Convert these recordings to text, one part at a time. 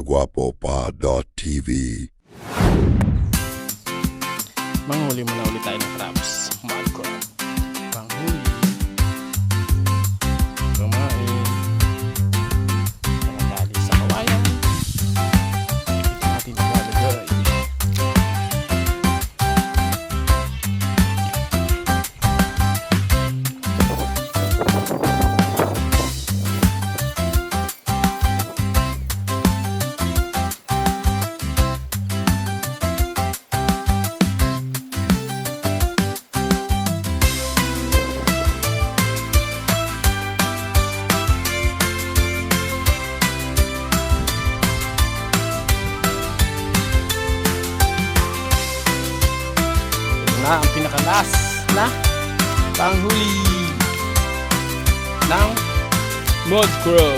kaguapopa.tv. Manghuli muna ulit tayo ng crabs. Mud crab. Panghuli. Kumain. Nakatali sa kawayan. Ito natin ilalagay. Na ang pinakalas na panghuli ng mud crab.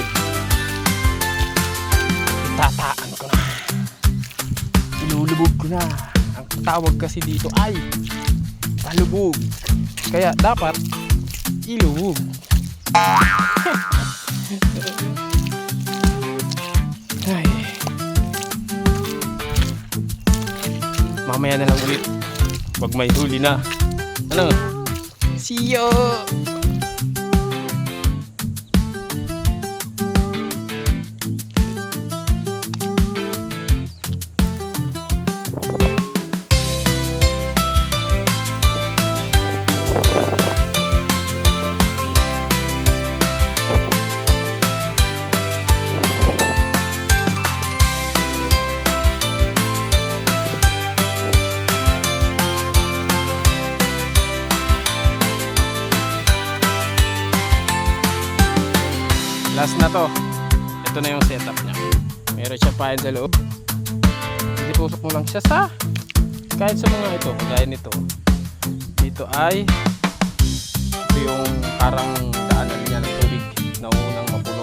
Tataan ko na, ilulubog ko na. Ang tawag kasi dito ay palubog, kaya dapat ilubog. Ay, mamaya na lang ulit pag may huli na. Ano? See you! Last na to. Ito na yung setup niya. Meron siya pain sa loob. Itusok mo lang siya sa kahit sa mga ito, gaya nito. Dito ay ito yung parang daanan niya ng tubig na unang mapuno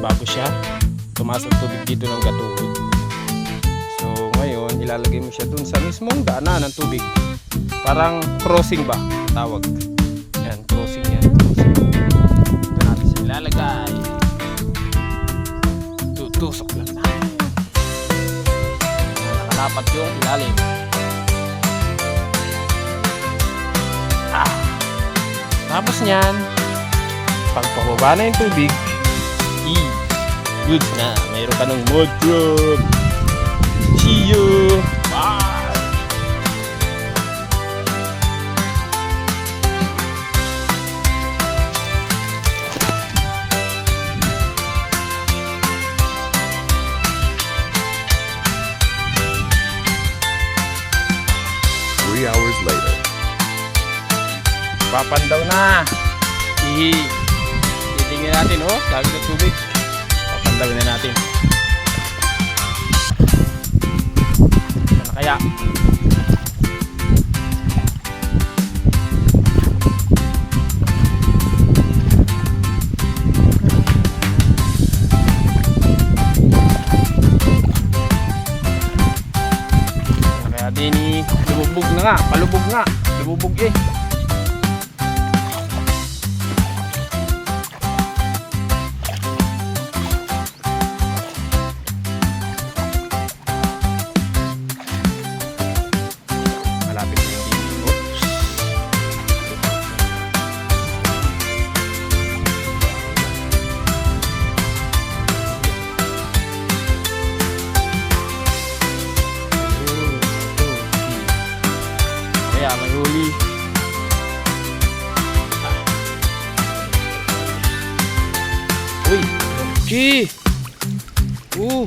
bago siya tumaas ang tubig dito ng gatuhod. So ngayon ilalagay mo siya dun sa mismong daanan ng tubig. Parang crossing ba tawag. Yan, crossing yan. Ito natin siya ilalagay. Tusok lang natin. Nakalapat yung ilalim. Tapos nyan, pagpababa na yung tubig, good na. Mayroon ka ng mud crab. See you! Bye! 3 hours later. Papandaw na. Titingin natin, oh, lagi na tubig. Papandawin na natin. Ano kaya? Kaya din lumubog na nga, palubog nga, lumubog eh. Malapit na yung dini. Oops. Kaya may huli. Uy, okay. Oh.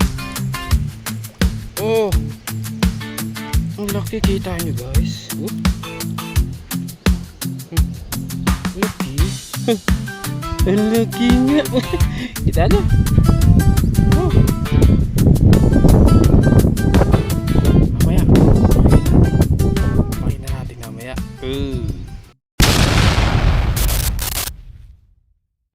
Ang laki, kita nyo guys. Laki. Ang laki nga. Kita nyo.